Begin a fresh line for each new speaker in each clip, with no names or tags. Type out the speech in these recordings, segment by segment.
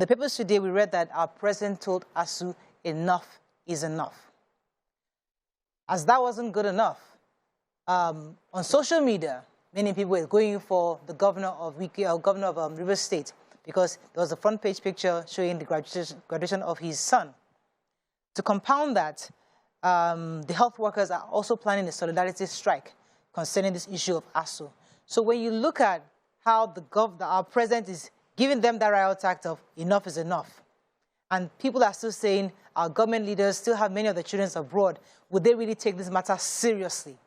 the papers today, we read that our president told ASU, enough is enough. As that wasn't good enough, on social media, many people were going for the governor of Rivers State because there was a front page picture showing the graduation of his son. To compound that, the health workers are also planning a solidarity strike concerning this issue of ASU. So when you look at how our president is giving them that riot act of enough is enough, and people are still saying our government leaders still have many of the children abroad, would they really take this matter seriously?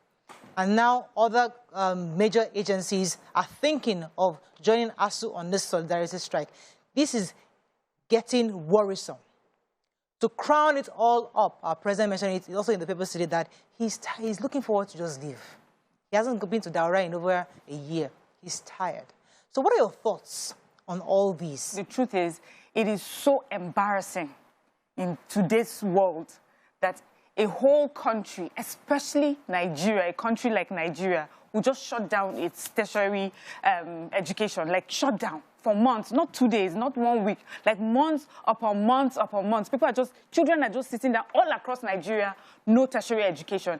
And now other major agencies are thinking of joining ASU on this solidarity strike. This is getting worrisome. To crown it all up, our president mentioned it also in the papers today that he's looking forward to just leave. He hasn't been to Daura in over a year. He's tired. So what are your thoughts on all these?
The truth is, it is so embarrassing in today's world that a whole country, especially Nigeria, a country like Nigeria, will just shut down its tertiary education, like shut down for months, not 2 days, not 1 week, like months upon months upon months. Children are just sitting down all across Nigeria, no tertiary education.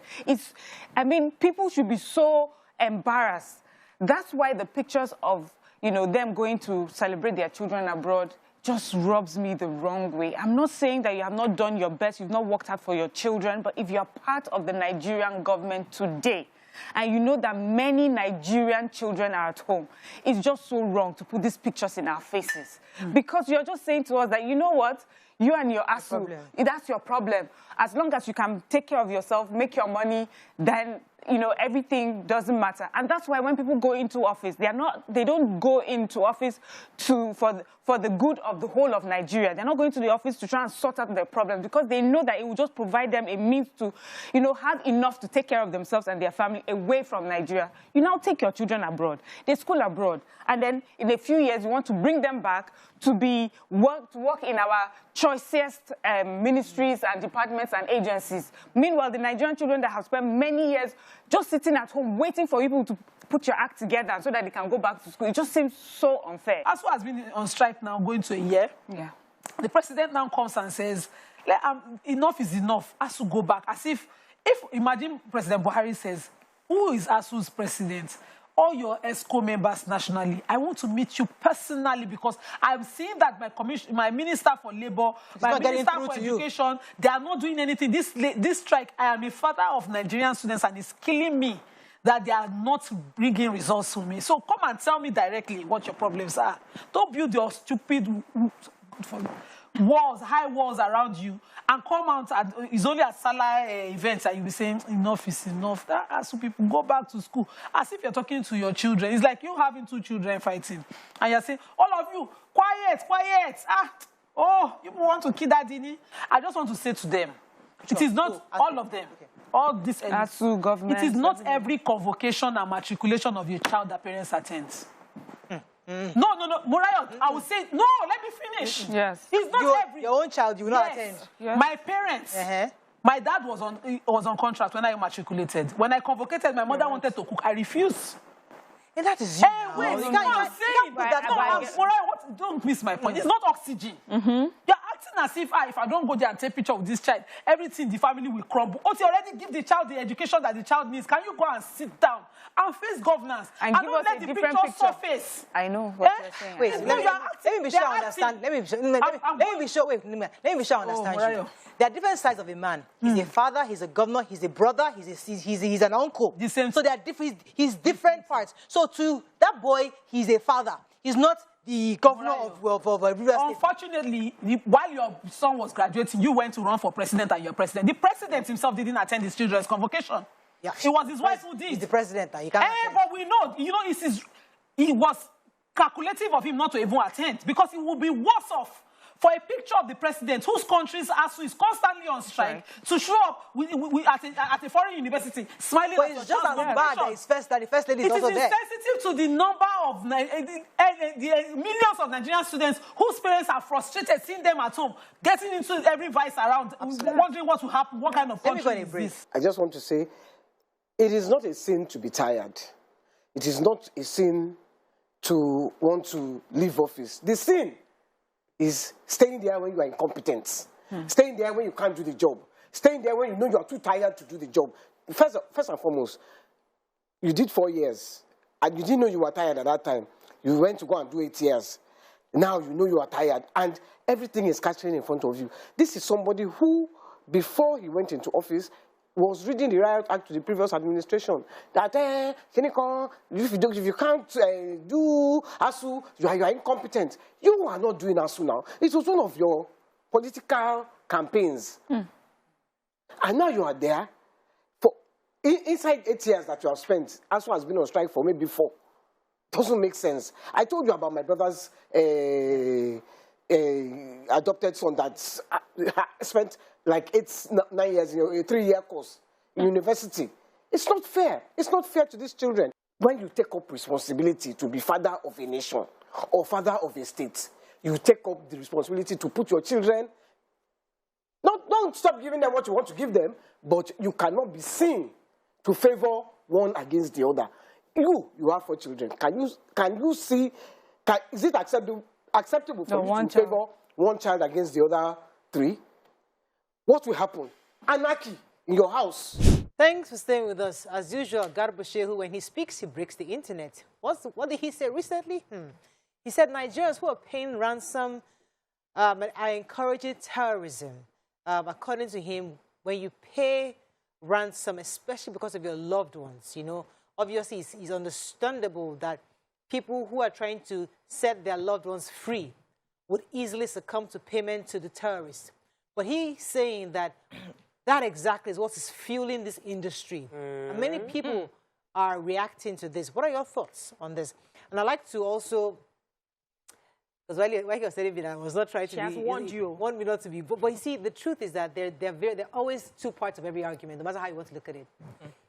People should be so embarrassed. That's why the pictures of, them going to celebrate their children abroad just rubs me the wrong way. I'm not saying that you have not done your best, you've not worked hard for your children, but if you're part of the Nigerian government today, and you know that many Nigerian children are at home, it's just so wrong to put these pictures in our faces. Because you're just saying to us that, you know what, you and your ASU, that's your problem. As long as you can take care of yourself, make your money, then everything doesn't matter. And that's why when people go into office, they don't go into office for the good of the whole of Nigeria. They're not going to the office to try and sort out their problems because they know that it will just provide them a means to, have enough to take care of themselves and their family away from Nigeria. You now take your children abroad. They school abroad. And then in a few years, you want to bring them back to work in our choicest ministries and departments and agencies. Meanwhile, the Nigerian children that have spent many years just sitting at home waiting for people to put your act together so that they can go back to school. It just seems so unfair.
ASU has been on strike now going to a year.
Yeah.
The president now comes and says, enough is enough. ASU go back. As if imagine President Buhari says, who is ASU's president? All your ESCO members nationally, I want to meet you personally because I'm seeing that my Minister for Labour, my Minister for Education, they are not doing anything. This strike, I am a father of Nigerian students and it's killing me that they are not bringing results to me. So come and tell me directly what your problems are. Don't build your stupid walls, high walls around you, and come out. It's only at Salah events that you'll be saying, enough is enough. That ASU people go back to school as if you're talking to your children. It's like you having 2 children fighting. And you're saying, all of you, quiet, quiet. You want to kill that Dini? I just want to say to them, it is not all of them. Okay. All this
ASU government.
It is not every convocation and matriculation of your child that parents attend. No, Morayo, I would say, no, let me finish.
Yes.
It's not every...
Your own child, you will not attend.
Yes. My parents, my dad was on contract when I matriculated. When I convocated, my mother wanted to cook. I refused.
And that is you.
Wait, you can't say that. Morayo, don't miss my point. It's not oxygen. You're acting as if I don't go there and take a picture of this child, everything, the family will crumble. You already give the child the education that the child needs. Can you go and sit down and face governance and don't let the picture surface?
I know what you're saying.
Wait, let me be sure I understand. Let me be sure I understand you. There are different sides of a man. He's a father, he's a governor, he's a brother, he's an uncle.
The same.
So there are he's different parts. So to that boy, he's a father. He's not the governor of Rivers State.
Unfortunately, while your son was graduating, you went to run for president and you're president. The president himself didn't attend his children's convocation. Yeah. It was his wife who did.
He's the president. He can't attend.
But we know, it was calculative of him not to even attend because he would be worse off for a picture of the president whose country's ASU is constantly on strike to show up at a foreign university smiling.
But it's just as bad that the first lady is also there.
It is insensitive to the number of the millions of Nigerian students whose parents are frustrated seeing them at home, getting into every vice around, wondering what will happen, what kind of country is this.
I just want to say, it is not a sin to be tired. It is not a sin to want to leave office. The sin is staying there when you are incompetent, staying there when you can't do the job, staying there when you know you are too tired to do the job. First and foremost, you did 4 years, and you didn't know you were tired at that time. You went to go and do 8 years. Now you know you are tired, and everything is catching in front of you. This is somebody who, before he went into office, was reading the Riot Act to the previous administration. That, if you can't do ASU, you are incompetent. You are not doing ASU now. It was one of your political campaigns. And now you are there. Inside 8 years that you have spent, ASU has been on strike for maybe 4. Doesn't make sense. I told you about my brother's adopted son that spent like 9 years in a 3-year course in university. It's not fair. It's not fair to these children. When you take up responsibility to be father of a nation or father of a state, you take up the responsibility to put your children. Don't stop giving them what you want to give them, but you cannot be seen to favor one against the other. You have 4 children. Can you see? Is it acceptable for you to favor one child against the other 3? What will happen? Anarchy in your house.
Thanks for staying with us. As usual, Garba Shehu, when he speaks, he breaks the internet. What did he say recently? He said Nigerians who are paying ransom are encouraging terrorism. According to him, when you pay ransom, especially because of your loved ones, you know, obviously it's understandable that people who are trying to set their loved ones free would easily succumb to payment to the terrorists. But he's saying that that exactly is what is fueling this industry. And many people are reacting to this. What are your thoughts on this? And I'd like to also, because while you were saying it, I was not trying to be...
She has warned you.
Want me not to be. But you see, the truth is that there are always 2 parts of every argument, no matter how you want to look at it.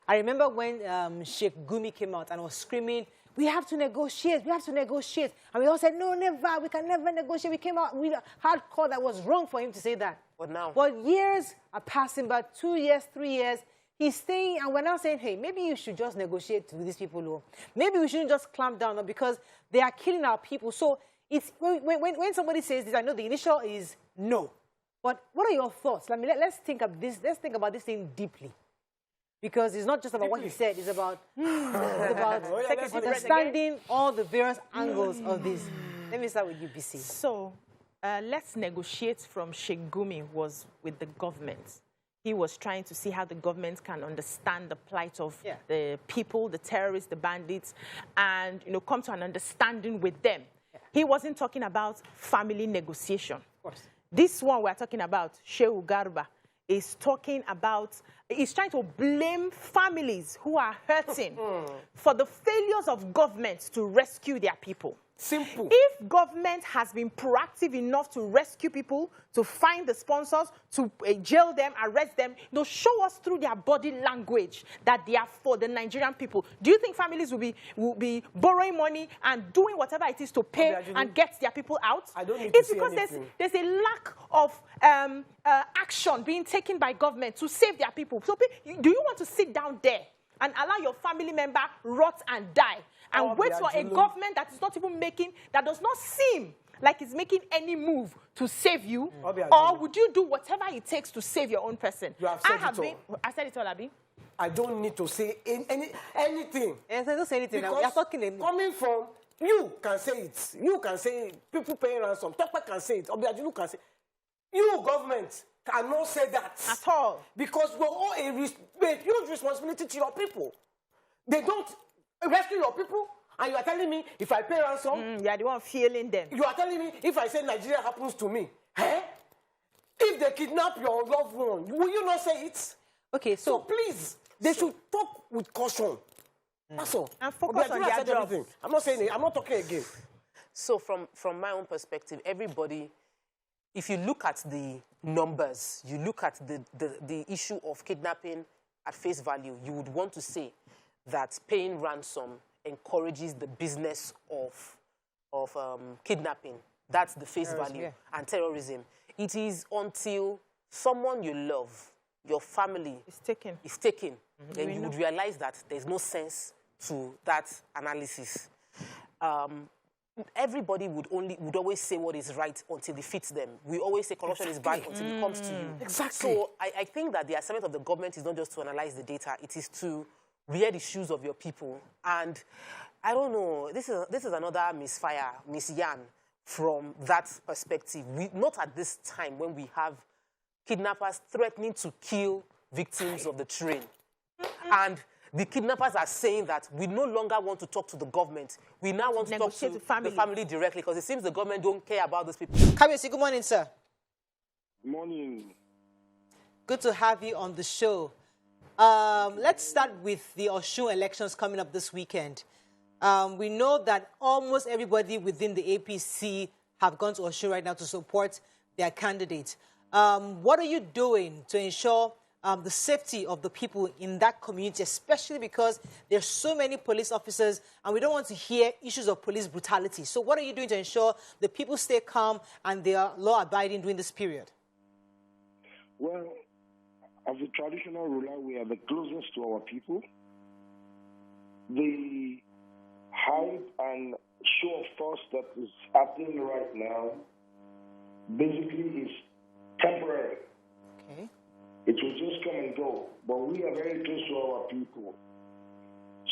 I remember when Sheikh Gumi came out and was screaming, we have to negotiate, we have to negotiate. And we all said, no, never, we can never negotiate. We came out, we hardcore that was wrong for him to say that.
But now?
But years are passing, but 2 years, 3 years, he's staying, and we're now saying, hey, maybe you should just negotiate with these people, or maybe we shouldn't just clamp down, because they are killing our people. So it's, when somebody says this, I know the initial is no. But what are your thoughts? Let's think about this thing deeply. Because it's not just about what he said, it's about, understanding all the various angles of this. Let me start with you, BC.
So, let's negotiate from Sheikh Gumi was with the government. He was trying to see how the government can understand the plight of the people, the terrorists, the bandits, and come to an understanding with them. Yeah. He wasn't talking about family negotiation.
Of course.
This one we're talking about, Shehu Garba, is talking about, is trying to blame families who are hurting for the failures of governments to rescue their people.
Simple.
If government has been proactive enough to rescue people, to find the sponsors, to jail them, arrest them, they'll show us through their body language that they are for the Nigerian people. Do you think families will be borrowing money and doing whatever it is to pay and get their people out?
I don't need
it's
to
because
anything.
there's a lack of action being taken by government to save their people. So do you want to sit down there and allow your family member rot and die and wait for a government that is not even making, that does not seem like it's making any move to save you? Or would you do whatever it takes to save your own person?
You have said
I said it all, Abi.
I don't need to say anything.
Yes, I don't say anything.
Because coming from, you can say it. You can say it. People paying ransom. Tokpa can say it. Obiajulu can say it. You, government, cannot say that.
At all.
Because you owe a huge responsibility to your people. They don't rescue your people, and you are telling me if I pay ransom...
you are the one feeling them.
You are telling me if I say Nigeria happens to me, if they kidnap your loved one, will you not say it?
Okay,
so please, they should talk with caution. That's all.
And focus on their job.
I'm not saying it. I'm not talking again.
So from my own perspective, everybody, if you look at the numbers, you look at the issue of kidnapping at face value, you would want to say that paying ransom encourages the business of kidnapping. That's the face value. And terrorism. It is until someone you love, your family, is taken, then you would realize that there's no sense to that analysis. everybody would always say what is right until it fits them. We always say corruption is bad until it comes to you.
Exactly.
So I think that the assignment of the government is not just to analyze the data, it is to wear the shoes of your people. And I don't know, this is another misfire, misyan from that perspective. Not at this time when we have kidnappers threatening to kill victims of the train. And the kidnappers are saying that we no longer want to talk to the government. We now want to talk to the family directly, because it seems the government don't care about those people.
Kabiyesi, good morning, sir.
Morning.
Good to have you on the show. Let's start with the Osun elections coming up this weekend. We know that almost everybody within the APC have gone to Osun right now to support their candidate. What are you doing to ensure the safety of the people in that community, especially because there's so many police officers and we don't want to hear issues of police brutality? So what are you doing to ensure the people stay calm and they are law-abiding during this period?
Well, as a traditional ruler, we are the closest to our people. The hype and show of force that is happening right now basically is temporary.
Okay.
It will just come and go. But we are very close to our people.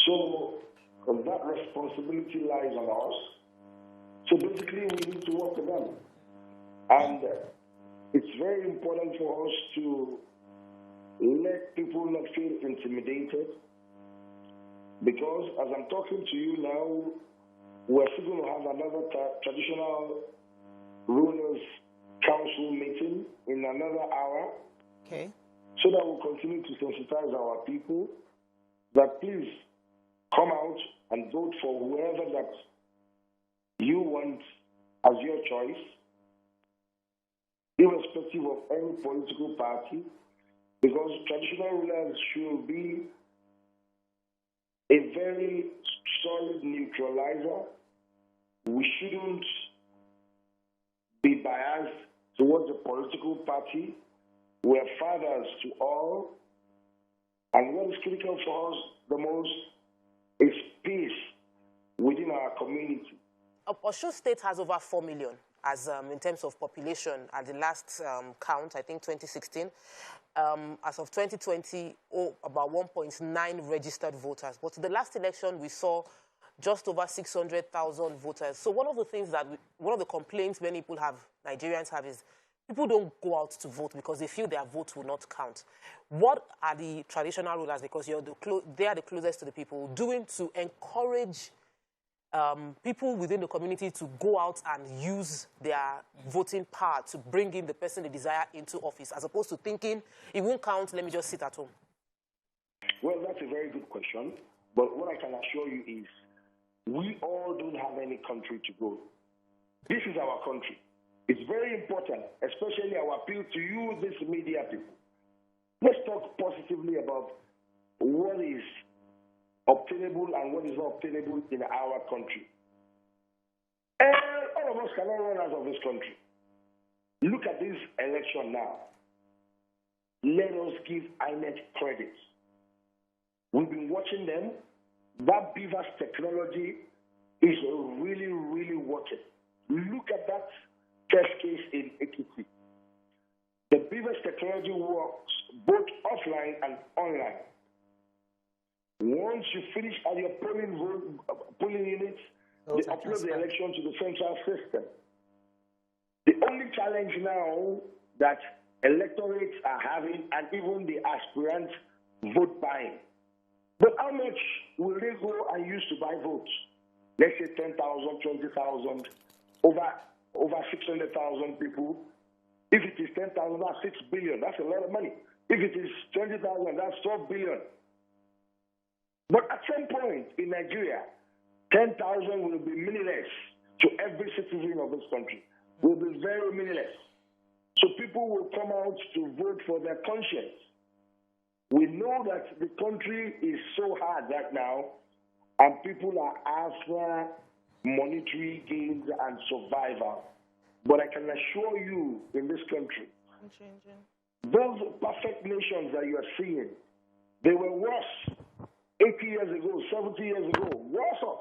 So that responsibility lies on us. So basically we need to work with them. And it's very important for us to let people not feel intimidated. Because as I'm talking to you now, we're still going to have another traditional rulers council meeting in another hour.
Okay.
So that we'll continue to sensitize our people that please come out and vote for whoever that you want as your choice, irrespective of any political party, because traditional rulers should be a very solid neutralizer. We shouldn't be biased towards a political party. We are fathers to all. And what is critical for us the most is peace within our community.
Osun State has over 4 million as in terms of population at the last count, I think 2016. As of 2020, about 1.9 registered voters. But the last election, we saw just over 600,000 voters. So one of the things that, one of the complaints many people have, Nigerians have, is people don't go out to vote because they feel their vote will not count. What are the traditional rulers, because they are the closest to the people, doing to encourage people within the community to go out and use their voting power to bring in the person they desire into office, as opposed to thinking, it won't count, let me just sit at home?
Well, that's a very good question. But what I can assure you is we all don't have any country to go. This is our country. It's very important, especially our appeal to you, these media people. Let's talk positively about what is obtainable and what is not obtainable in our country. And all of us cannot run out of this country. Look at this election now. Let us give INEC credit. We've been watching them. That BVAS technology is really, really working. Look at that test case in Ekiti. The BVAS technology works both offline and online. Once you finish at your polling units, they upload the election to the central system. The only challenge now that electorates are having, and even the aspirants, vote buying. But how much will they go and use to buy votes? Let's say 10,000, 20,000, over 600,000 people. If it is 10,000, that's 6 billion. That's a lot of money. If it is 20,000, that's 12 billion. But at some point in Nigeria, 10,000 will be meaningless to every citizen of this country. Will be very meaningless. So people will come out to vote for their conscience. We know that the country is so hard right now, and people are after monetary gains and survival. But I can assure you, in this country, those perfect nations that you are seeing, they were worse 80 years ago, 70 years ago, worse off.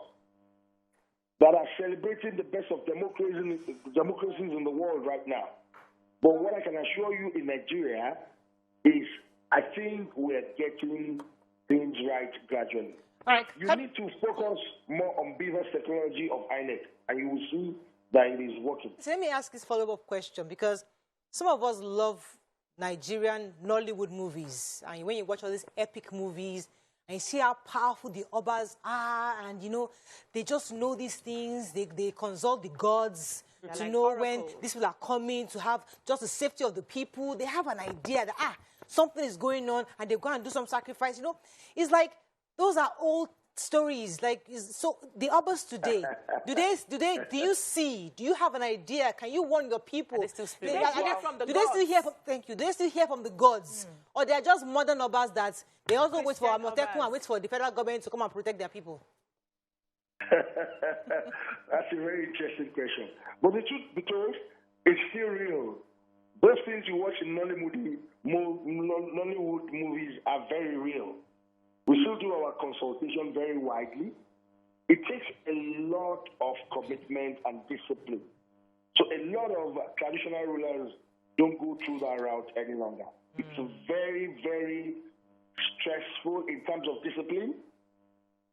that are celebrating the best of democracies in the world right now. But what I can assure you in Nigeria is I think we are getting things right gradually.
All right.
You need to focus more on business technology of INEC, and you will see that it is working.
So let me ask this follow-up question, because some of us love Nigerian Nollywood movies. And when you watch all these epic movies, and you see how powerful the Obas are, and, you know, they just know these things. They consult the gods to know when these people are coming, to have just the safety of the people. They have an idea that, something is going on, and they go and do some sacrifice. You know, it's like those are old stories. Like, so the Obas today, do you have an idea? Can you warn your people?
Do they still hear from the gods?
Thank you. Do they still hear from the gods? Or they are just modern Obas that they also wait for Amotekun and wait for the federal government to come and protect their people?
That's a very interesting question. But the truth, because it's still real. Those things you watch in Nollywood movies are very real. We still do our consultation very widely. It takes a lot of commitment and discipline. So a lot of traditional rulers don't go through that route any longer. It's very, very stressful in terms of discipline.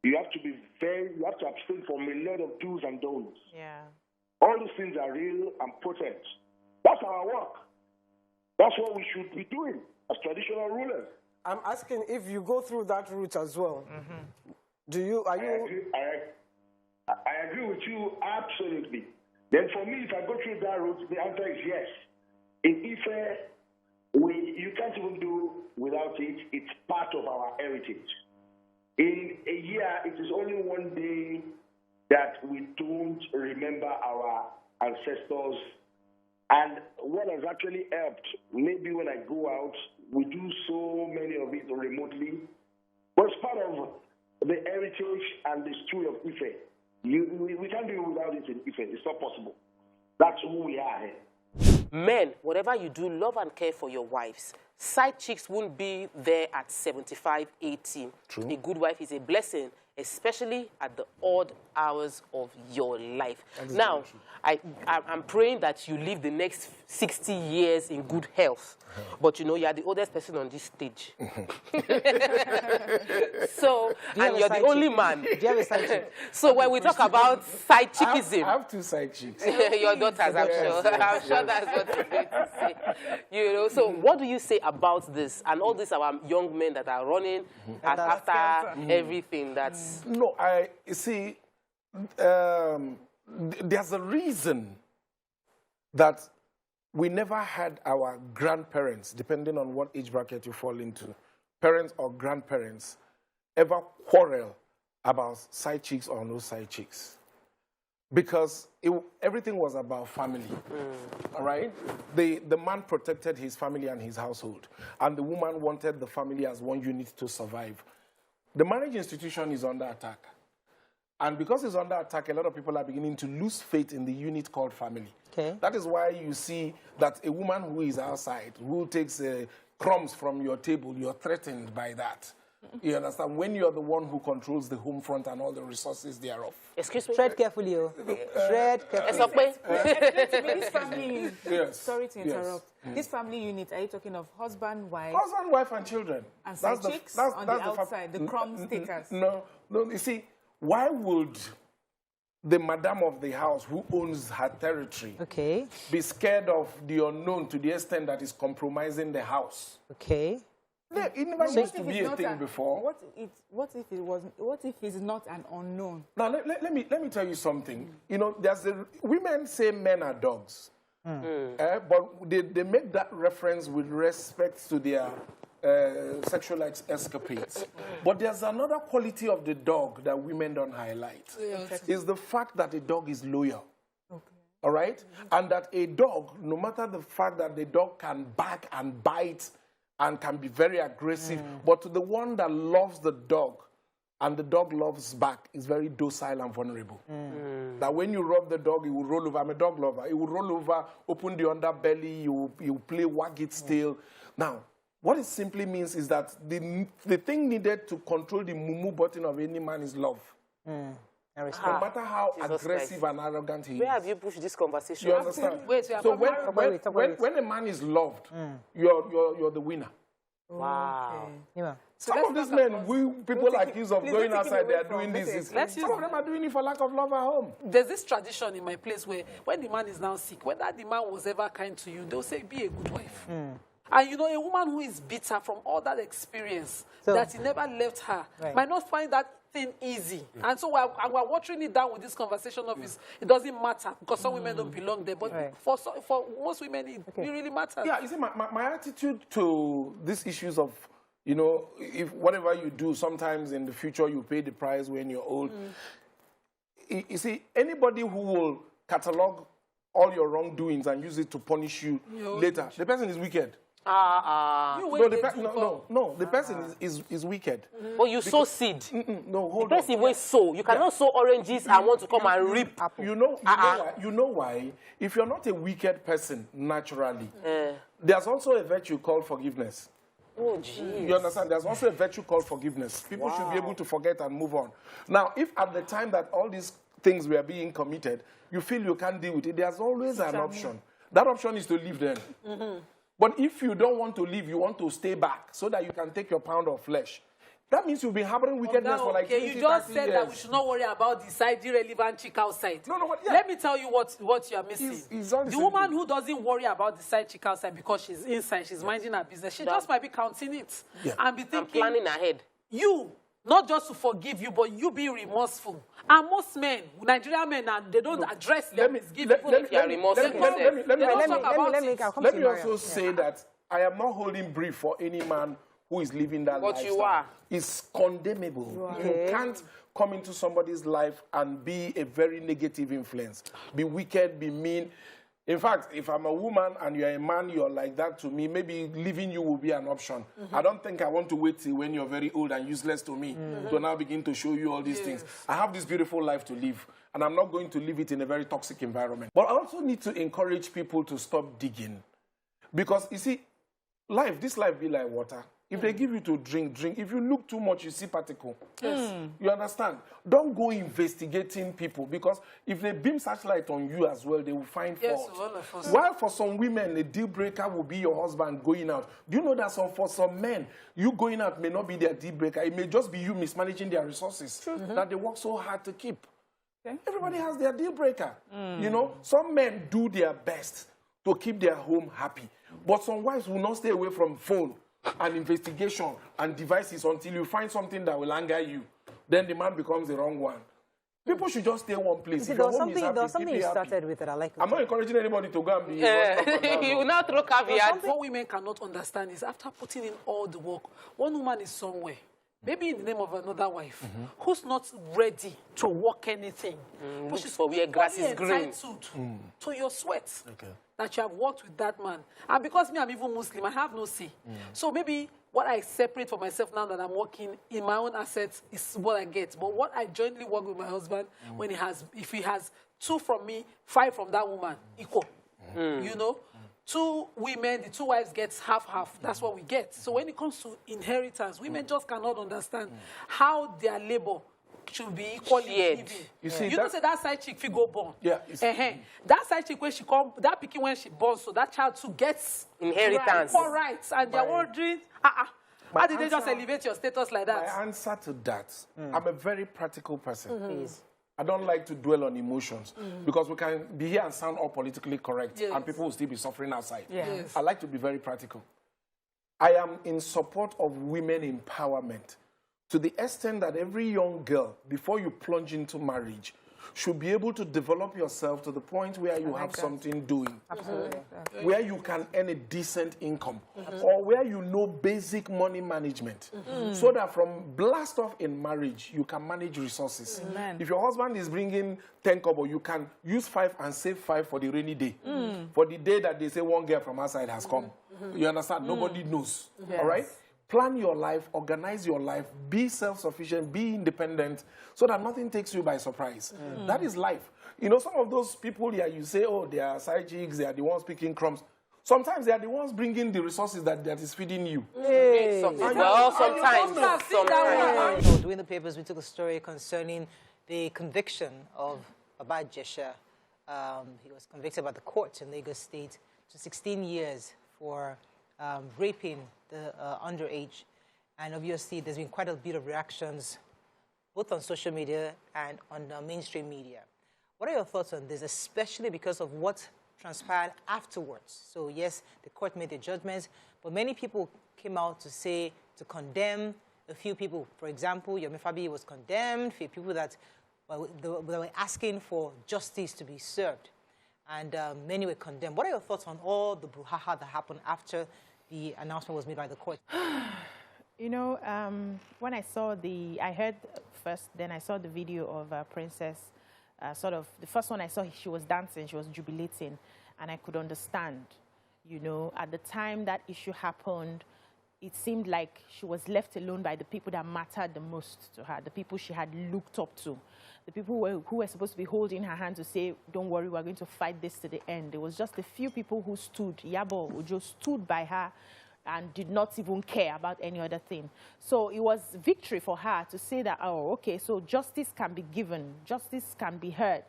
You have to abstain from a lot of do's and don'ts.
Yeah.
All these things are real and potent. That's our work. That's what we should be doing as traditional rulers.
I'm asking if you go through that route as well.
I agree with you absolutely. Then for me, if I go through that route, the answer is yes. In Ife, you can't even do without it. It's part of our heritage. In a year, it is only one day that we don't remember our ancestors. And what has actually helped, maybe when I go out, we do so many of it remotely. But it's part of the heritage and the story of Ife. We can't do it without it in Ife. It's not possible. That's who we are here.
Men, whatever you do, love and care for your wives. Side chicks won't be there at 75, 80. True. A good wife is a blessing, especially at the odd hours of your life. Now, I'm praying that you live the next 60 years in good health. But, you know, you are the oldest person on this stage. So, and you're the only man.
Do you have a side chick?
So when we talk about side chickism...
I have 2 side chicks.
Your daughters, I'm sure. I'm sure that's what you're going to say. You know, so what do you say about this? And all these our young men that are running after everything that's...
No, you see, there's a reason that we never had our grandparents, depending on what age bracket you fall into, parents or grandparents, ever quarrel about side chicks or no side chicks. Because everything was about family, all right? The man protected his family and his household, and the woman wanted the family as one unit to survive. The marriage institution is under attack. And because it's under attack, a lot of people are beginning to lose faith in the unit called family. Okay. That is why you see that a woman who is outside, who takes crumbs from your table, you're threatened by that. You understand? When you're the one who controls the home front and all the resources thereof.
Excuse me?
Tread carefully, tread carefully.
This family, sorry to interrupt. This family unit, are you talking of husband, wife?
Husband, wife, and children.
And side chicks on the outside, the crumb takers?
No, you see, why would the madam of the house who owns her territory be scared of the unknown to the extent that is compromising the house?
Okay.
It never used to be a thing before.
What if it's not an unknown?
Now, let me tell you something. You know, women say men are dogs. But they make that reference with respect to their sexual escapades. But there's another quality of the dog that women don't highlight. Is the fact that a dog is loyal. All right? And that a dog, no matter the fact that the dog can bark and bite and can be very aggressive, but to the one that loves the dog and the dog loves back, is very docile and vulnerable. That when you rub the dog, it will roll over. I'm a dog lover. It will roll over, open the underbelly, you play, wag its tail. Now, what it simply means is that the thing needed to control the mumu button of any man is love. No matter how aggressive and arrogant he is.
Where have you pushed this conversation?
You understand?
Wait,
so when a man is loved, you're the winner.
Wow.
Okay. Yeah.
Some of these men, people accused of going outside, they are doing this. Some of them are doing it for lack of love at home.
There's this tradition in my place where when the man is now sick, whether the man was ever kind to you, they'll say, be a good wife. And you know, a woman who is bitter from all that experience, that he never left her, might not find that thing easy. And so we're watering it down with this conversation of it doesn't matter because some women don't belong there. But for most women, it really matters.
Yeah, you see, my attitude to these issues of, you know, if whatever you do, sometimes in the future you pay the price when you're old. You see, anybody who will catalog all your wrongdoings and use it to punish you later, the person is wicked. No, the person is wicked.
But you sow seed.
No, hold on.
The person will sow. You cannot sow oranges and want to come and reap apple.
You know why? If you're not a wicked person naturally, there's also a virtue called forgiveness.
Oh, jeez.
You understand? There's also a virtue called forgiveness. People should be able to forget and move on. Now, if at the time that all these things were being committed, you feel you can't deal with it, there's always an option. That option is to leave then. But if you don't want to leave, you want to stay back so that you can take your pound of flesh. That means you've been harboring wickedness for like 20,
you just said
years.
that we should not worry about the side irrelevant chick outside.
But
Let me tell you what you're missing.
The
woman who doesn't worry about the side chick outside because she's inside, she's minding her business, she just might be counting it and be thinking,
I'm planning ahead.
You, not just to forgive you, but you being remorseful. And most men, Nigerian men, they don't address them.
Let me also say that I am not holding brief for any man who is living that lifestyle.
But you are.
It's condemnable. You can't come into somebody's life and be a very negative influence. Be wicked, be mean. In fact, if I'm a woman and you're a man, you're like that to me, maybe leaving you will be an option. I don't think I want to wait till when you're very old and useless to me to now begin to show you all these things. I have this beautiful life to live, and I'm not going to live it in a very toxic environment. But I also need to encourage people to stop digging. Because, you see, this life be like water. If they give you to drink, drink. If you look too much, you see particle. You understand? Don't go investigating people, because if they beam searchlight on you as well, they will find fault. While for some women, a deal breaker will be your husband going out. Do you know that for some men, you going out may not be their deal breaker. It may just be you mismanaging their resources that they work so hard to keep. Everybody has their deal breaker. You know, some men do their best to keep their home happy. But some wives will not stay away from phone and investigation and devices until you find something that will anger you. Then the man becomes the wrong one. People should just stay one place.
There was something you started with that I like.
I'm not encouraging anybody to go and be...
You will not throw caveat.
What women cannot understand is after putting in all the work, one woman is somewhere, maybe in the name of another wife, who's not ready to work anything. But she's
for where grass is green.
Entitled to your sweat that you have worked with that man. And because me, I'm even Muslim, I have no say. So maybe what I separate for myself now that I'm working in my own assets is what I get. But what I jointly work with my husband, when if he has 2 from me, 5 from that woman, equal. You know? 2 women, the 2 wives get half-half. That's what we get. So when it comes to inheritance, women just cannot understand how their labor should be equally given. You don't say that side chick go born. That side chick when she come, that picking when she born, so that child too gets
inheritance.
Rights. And they're wondering, how did they just elevate your status like that?
My answer to that, I'm a very practical person. I don't like to dwell on emotions because we can be here and sound all politically correct and people will still be suffering outside. I like to be very practical. I am in support of women empowerment to the extent that every young girl, before you plunge into marriage, should be able to develop yourself to the point where you have something doing. Where you can earn a decent income. Or where you know basic money management. So that from blast off in marriage, you can manage resources. If your husband is bringing 10 kobo, you can use 5 and save 5 for the rainy day. For the day that they say one girl from outside has come. You understand? Nobody knows. All right? Plan your life, organize your life, be self-sufficient, be independent, so that nothing takes you by surprise. That is life. You know, some of those people here, you say, oh, they are side chicks, they are the ones picking crumbs. Sometimes they are the ones bringing the resources that is feeding you.
Well, sometimes.
During the papers, we took a story concerning the conviction of Baba Ijesha. He was convicted by the court in Lagos State to 16 years for raping the underage. And obviously, there's been quite a bit of reactions, both on social media and on mainstream media. What are your thoughts on this, especially because of what transpired afterwards? So yes, the court made the judgments, but many people came out to condemn. A few people, for example, Yomi Fabi was condemned. A few people that were asking for justice to be served, and many were condemned. What are your thoughts on all the brouhaha that happened after the announcement was made by the court?
You know, when I heard first, then I saw the video of Princess. The first one I saw, she was dancing, she was jubilating, and I could understand. You know, at the time that issue happened, it seemed like she was left alone by the people that mattered the most to her, the people she had looked up to, the people who were supposed to be holding her hand to say, don't worry, we're going to fight this to the end. There was just a few people who stood. Yabo Ojo stood by her and did not even care about any other thing. So it was victory for her to say that, oh, okay, so justice can be given, justice can be had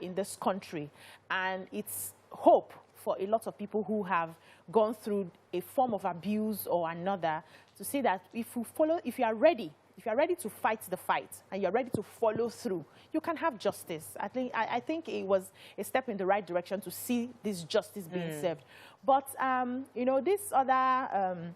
in this country. And it's hope for a lot of people who have gone through a form of abuse or another, to say that if you are ready to fight the fight and you're ready to follow through, you can have justice. I think it was a step in the right direction to see this justice being served. But, you know, this other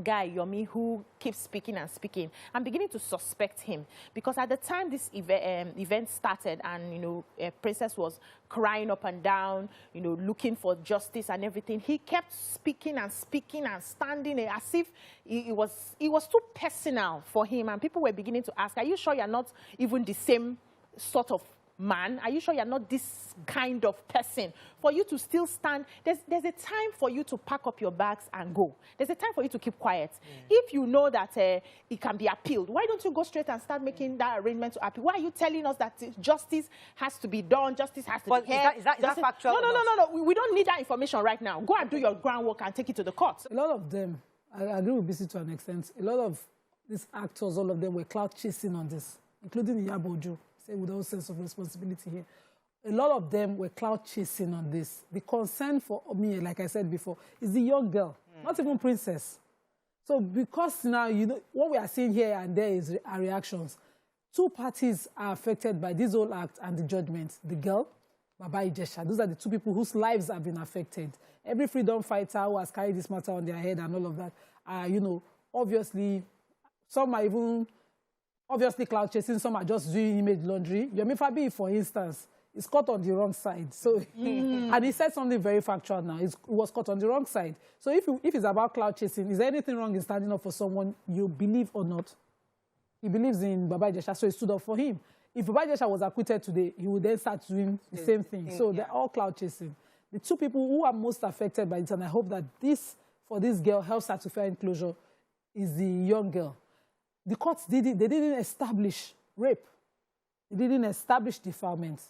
guy, Yomi, who keeps speaking and speaking, I'm beginning to suspect him, because at the time this event started and, you know, Princess was crying up and down, you know, looking for justice and everything, he kept speaking and standing as if it was too personal for him, and people were beginning to ask, are you sure you're not even the same sort of man? Are you sure you're not this kind of person? For you to still stand, there's a time for you to pack up your bags and go. There's a time for you to keep quiet. If you know that it can be appealed, why don't you go straight and start making that arrangement to appeal? Why are you telling us that justice has to be done, justice has to be heard? Is that factual? No. We don't need that information right now. Go and do your groundwork and take it to the court.
A lot of them, I agree with BC to an extent, a lot of these actors, all of them were clout chasing on this, including Iyabo Ojo. Say with all sense of responsibility here. A lot of them were clout chasing on this. The concern for me, like I said before, is the young girl, not even Princess. So because now, you know, what we are seeing here and there is our reactions. Two parties are affected by this whole act and the judgment. The girl, Baba Ijesha. Those are the two people whose lives have been affected. Every freedom fighter who has carried this matter on their head and all of that, you know, obviously, some are even obviously clout chasing, some are just doing image laundry. Yomi Fabi, for instance, is caught on the wrong side. So, and he said something very factual now. He was caught on the wrong side. So if it's about clout chasing, is there anything wrong in standing up for someone you believe or not? He believes in Baba Ijesha, so he stood up for him. If Baba Ijesha was acquitted today, he would then start doing the same thing. So they're all clout chasing. The two people who are most affected by it, and I hope that for this girl, helps her to fair enclosure, is the young girl. The courts they didn't establish rape. They didn't establish defilement.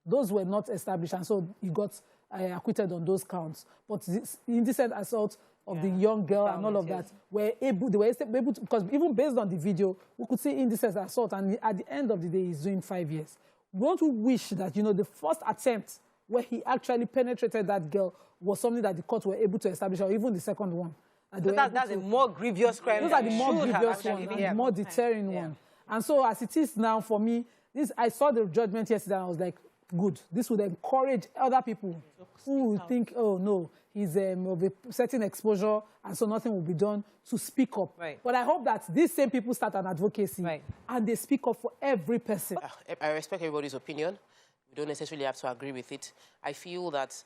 Those were not established, and so he got acquitted on those counts. But this indecent assault of the young girl and all of that, they were able to, because even based on the video, we could see indecent assault, and at the end of the day, he's doing 5 years. Don't we wish that, you know, the first attempt where he actually penetrated that girl was something that the court were able to establish, or even the second one?
So that's a more grievous crime.
Those are the more grievous one, and the more deterring one. And so as it is now, for me, I saw the judgment yesterday, and I was like, good. This would encourage other people who will think, oh, no, he's of a certain exposure, and so nothing will be done, to speak up. Right. But I hope that these same people start an advocacy, and they speak up for every person.
I respect everybody's opinion. We don't necessarily have to agree with it. I feel that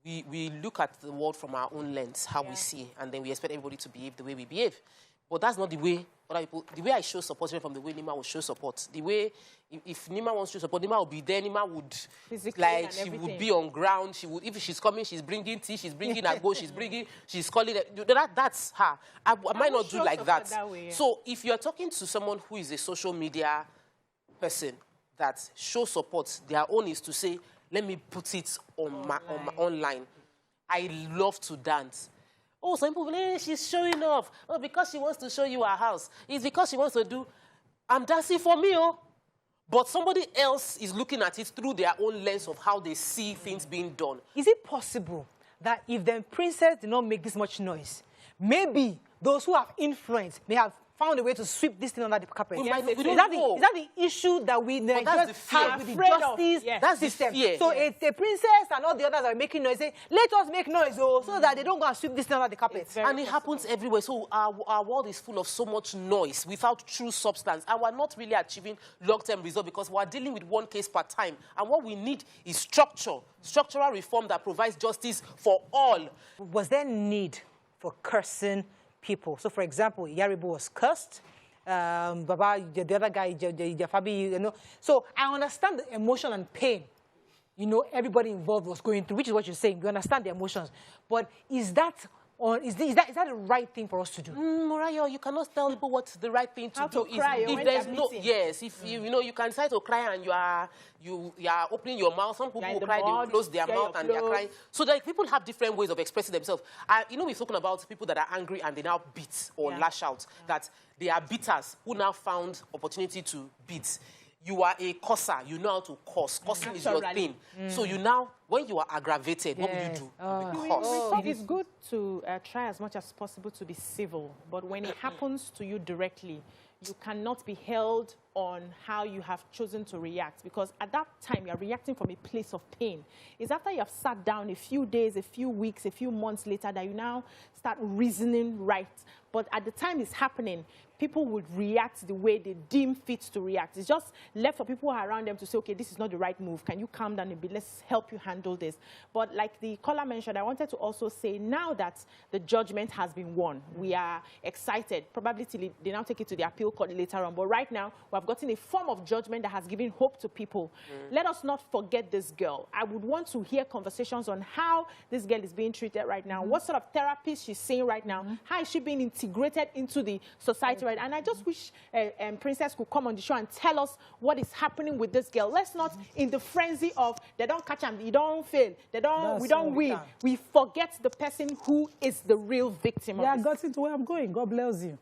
we look at the world from our own lens, how we see, and then we expect everybody to behave the way we behave. But that's not the way other people, the way I show support from the way Nima will show support. The way, if Nima wants to support, Nima will be there, Nima would, physically, like, she would be on ground, she would, if she's coming, she's bringing tea, she's bringing a go, she's calling it, that's her. I might not do like that. So if you're talking to someone who is a social media person that shows support, their own is to say, let me put it on my online. I love to dance. Oh, some people, she's showing off. Oh, because she wants to show you her house. It's because she wants to do, I'm dancing for me, oh. but somebody else is looking at it through their own lens of how they see things being done.
Is it possible that if the princess did not make this much noise, maybe those who have influence may have found a way to sweep this thing under the carpet?
We
Is
don't
that the issue that we
that's the fear.
have with the justice
That's the
system?
fear.
So it's the princess and all the others are making noise. Say, let us make noise, so that they don't go and sweep this thing under the carpet.
And it happens everywhere. So our world is full of so much noise without true substance. And we're not really achieving long-term results because we're dealing with one case per time. And what we need is structural reform that provides justice for all.
Was there need for cursing people? So, for example, Yaribo was cursed. Baba, the other guy, Fabi, you know. So I understand the emotion and pain, you know, everybody involved was going through, which is what you're saying. We understand the emotions. But is that the right thing for us to do?
Morayo, you cannot tell people what's the right thing to do.
If
there's no, yes, if you know, you can decide to cry and you are opening your mouth. Some people will cry, they will close their mouth and they are crying. So like people have different ways of expressing themselves. You know, we're talking about people that are angry and they now beat or lash out. That they are beaters who now found opportunity to beat. You are a curser. You know how to curse. Cursing is your thing. So you now, when you are aggravated, what will you do? You will curse.
It's good to try as much as possible to be civil, but when it happens to you directly, you cannot be held on how you have chosen to react, because at that time you're reacting from a place of pain. It's after you have sat down a few days, a few weeks, a few months later that you now start reasoning right. But at the time it's happening, people would react the way they deem fit to react. It's just left for people around them to say, okay, this is not the right move. Can you calm down a bit? Let's help you handle this. But like the caller mentioned, I wanted to also say now that the judgment has been won, we are excited, probably till they now take it to the appeal court later on. But right now, we have gotten a form of judgment that has given hope to people. Let us not forget this girl. I would want to hear conversations on how this girl is being treated right now, what sort of therapies she's seeing right now, how is she being integrated into the society right now. And I just wish Princess could come on the show and tell us what is happening with this girl. Let's not, in the frenzy of they don't catch him, they don't fail, we don't win. We forget the person who is the real victim.
Yeah, I got into where I'm going. God bless you.